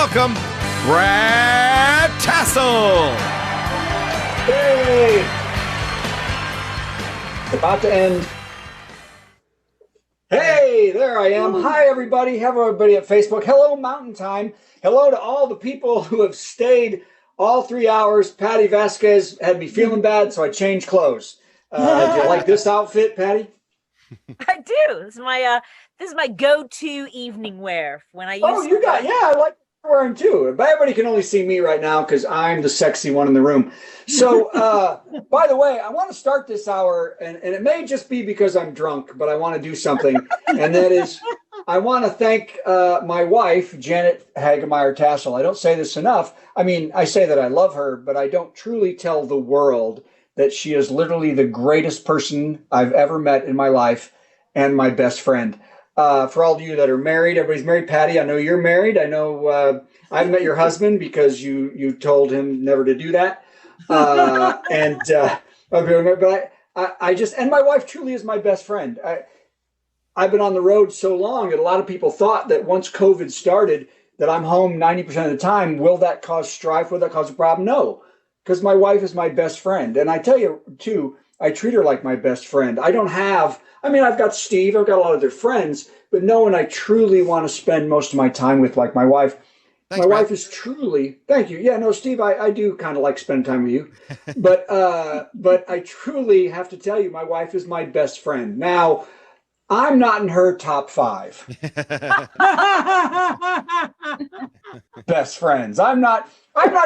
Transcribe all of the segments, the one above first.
welcome Brad Tassel. Hey! About to end. Hey, there I am. Hi, everybody. Hello, everybody at Facebook. Hello, Mountain Time. Hello to all the people who have stayed all 3 hours. Patty Vasquez had me feeling bad, so I changed clothes. Do you like this outfit, Patty? I do. This is my go-to evening wear when I use. Oh, you got, yeah, I like wearing too. But everybody can only see me right now because I'm the sexy one in the room. So, by the way, I want to start this hour, and it may just be because I'm drunk, but I want to do something. And that is, I want to thank my wife, Janet Hagemeyer Tassel. I don't say this enough. I mean, I say that I love her, but I don't truly tell the world that she is literally the greatest person I've ever met in my life and my best friend. For all of you that are married, everybody's married. Patty, I know you're married. I know I've met your husband because you told him never to do that. But I just, and my wife truly is my best friend. I've been on the road so long that a lot of people thought that once COVID started, that I'm home 90% of the time. Will that cause strife? Will that cause a problem? No, because my wife is my best friend. And I tell you, too, I treat her like my best friend. I've got Steve, I've got a lot of their friends, but no one I truly want to spend most of my time with like my wife. Thanks, my Brad. wife is truly, thank you. Yeah, no, Steve, I do kind of like spending time with you. But I truly have to tell you, my wife is my best friend. Now, I'm not in her top 5 best friends. I'm not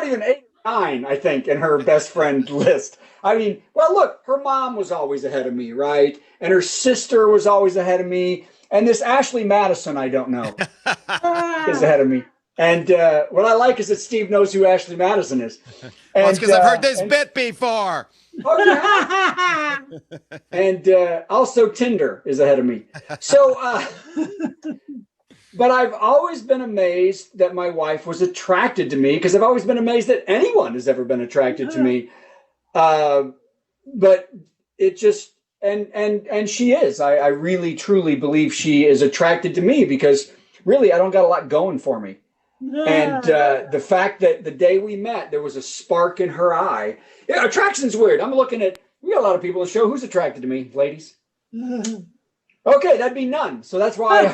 even 8 or 9, I think, in her best friend list. I mean, well, look, her mom was always ahead of me, right? And her sister was always ahead of me. And this Ashley Madison, I don't know, is ahead of me. And what I like is that Steve knows who Ashley Madison is. Well, it's because I've heard this bit before. Oh, yeah. And also Tinder is ahead of me. So, but I've always been amazed that my wife was attracted to me, because I've always been amazed that anyone has ever been attracted to me. But it just, and she is, I really, truly believe she is attracted to me because really, I don't got a lot going for me. And the fact that the day we met, there was a spark in her eye. Yeah, attraction's weird. I'm looking at, we got a lot of people on the show. Who's attracted to me, ladies? Okay, that'd be none. So that's why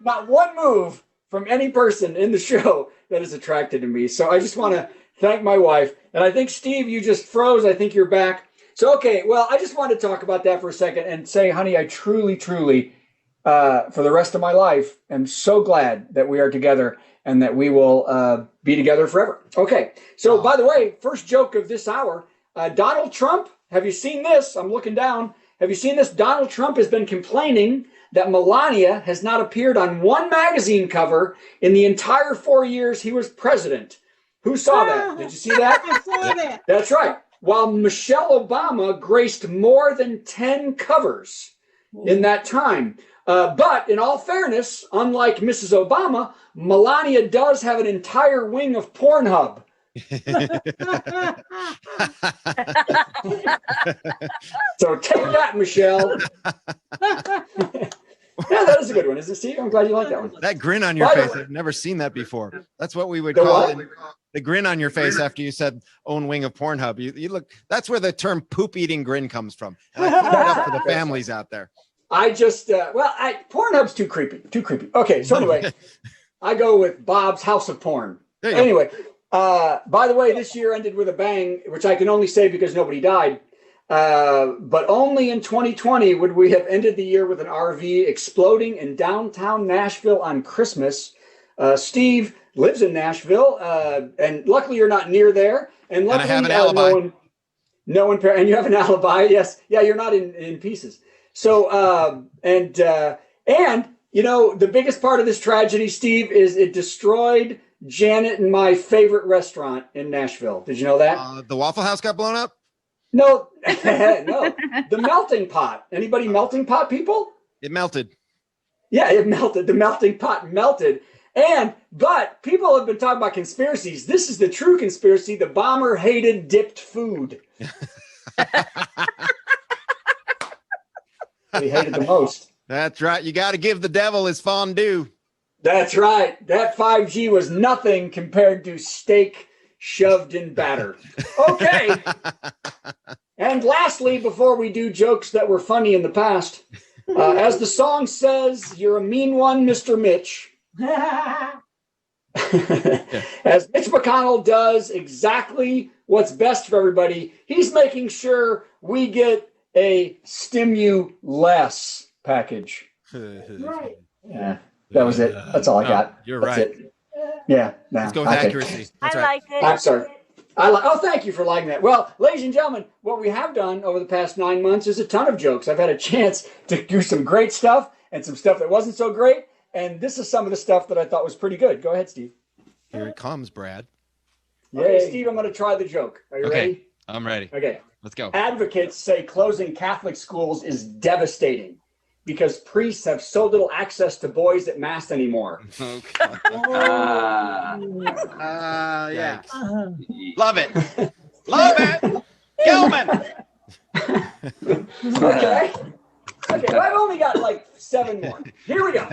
not one move from any person in the show that is attracted to me. So I just want to thank my wife. And I think, Steve, you just froze. I think you're back. So, okay, well, I just wanted to talk about that for a second and say, honey, I truly, truly, for the rest of my life, am so glad that we are together and that we will be together forever. Okay, so by the way, first joke of this hour, Donald Trump, have you seen this? I'm looking down. Have you seen this? Donald Trump has been complaining that Melania has not appeared on one magazine cover in the entire 4 years he was president. Who saw that? Did you see that? I saw that. That's right. While Michelle Obama graced more than 10 covers in that time. But in all fairness, unlike Mrs. Obama, Melania does have an entire wing of Pornhub. So take that, Michelle. Yeah, that is a good one, isn't it, Steve? I'm glad you like that one. That grin on your By the face, way- I've never seen that before. That's what we would The call what? it. The grin on your face after you said own wing of Pornhub. You look, that's where the term poop eating grin comes from. And I put that up for the families out there. I just, Pornhub's too creepy. Okay, so anyway, I go with Bob's House of Porn. There you go. Anyway, by the way, this year ended with a bang, which I can only say because nobody died. But only in 2020 would we have ended the year with an RV exploding in downtown Nashville on Christmas. Steve lives in Nashville, and luckily you're not near there. And luckily, I have an alibi. and you have an alibi. Yes, yeah, you're not in pieces. So, and you know, the biggest part of this tragedy, Steve, is it destroyed Janet and my favorite restaurant in Nashville. Did you know that? The Waffle House got blown up? No, no. The melting pot. Anybody melting pot people? It melted. Yeah, it melted. The melting pot melted. But people have been talking about conspiracies. This is the true conspiracy. The bomber hated dipped food. He hated the most. That's right. You got to give the devil his fondue. That's right. That 5G was nothing compared to steak shoved in batter. Okay. And lastly, before we do jokes that were funny in the past, as the song says, you're a mean one, Mr. Mitch. As Mitch McConnell does exactly what's best for everybody, he's making sure we get a stimulus package. Right. Yeah, that was it. That's all I got. You're That's right. it. Yeah. Nah, Let's go with okay. accuracy. That's I right. like it. I'm sorry. Oh, thank you for liking that. Well, ladies and gentlemen, what we have done over the past 9 months is a ton of jokes. I've had a chance to do some great stuff and some stuff that wasn't so great. And this is some of the stuff that I thought was pretty good. Go ahead, Steve. Here it comes, Brad. Okay, Steve, I'm going to try the joke. Are you ready? I'm ready. Okay. Let's go. Advocates say closing Catholic schools is devastating because priests have so little access to boys at mass anymore. Okay. Yeah. Love it. Love it. Gilman. Okay. Okay, well, I've only got like 7 more. Here we go.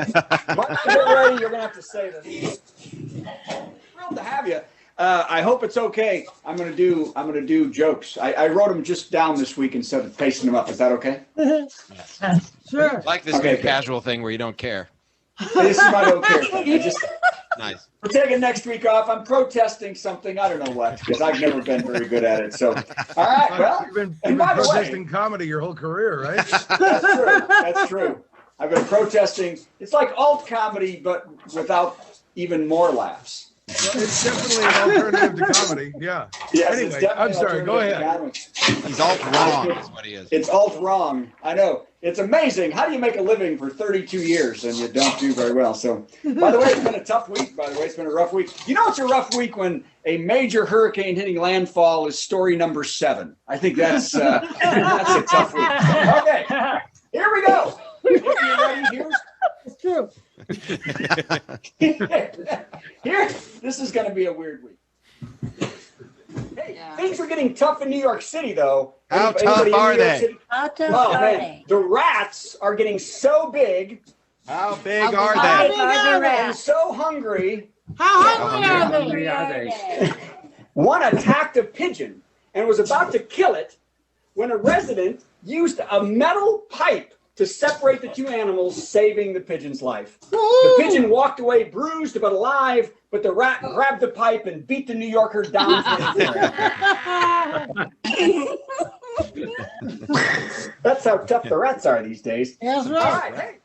Mark, get ready. You're going to have to say this. Thrilled to have you. I hope it's okay. I'm gonna do jokes. I wrote them just down this week instead of pasting them up. Is that okay? Sure. I like this Okay, new good. casual thing where you don't care. This is my don't care thing. Nice. We're taking next week off. I'm protesting something. I don't know what, because I've never been very good at it. So, all right. Well, You've and been by the way, protesting comedy your whole career, right? that's true. That's true. I've been protesting. It's like alt comedy, but without even more laughs. Well, it's definitely an alternative to comedy. Yeah. Yes, Anyway, it's definitely I'm sorry. Go alternative ahead. comedy. He's alt wrong is what he is. It's alt wrong. I know. It's amazing. How do you make a living for 32 years and you don't do very well? So, by the way, it's been a tough week. By the way, it's been a rough week. You know, it's a rough week when a major hurricane hitting landfall is story number 7. I think that's a tough week. Okay, here we go. You ready? It's true. Here, this is going to be a weird week. Hey, things are getting tough in New York City, though. How Anybody tough in New are York they? City? How tough Oh, are man, they? the rats are getting so big How big How are big How they? big are are the they? and rats? so hungry. How hungry How are they? hungry are they? One attacked a pigeon and was about to kill it when a resident used a metal pipe to separate the two animals, saving the pigeon's life. The pigeon walked away bruised but alive, but the rat grabbed the pipe and beat the New Yorker down for the That's how tough the rats are these days. That's All right. right, hey.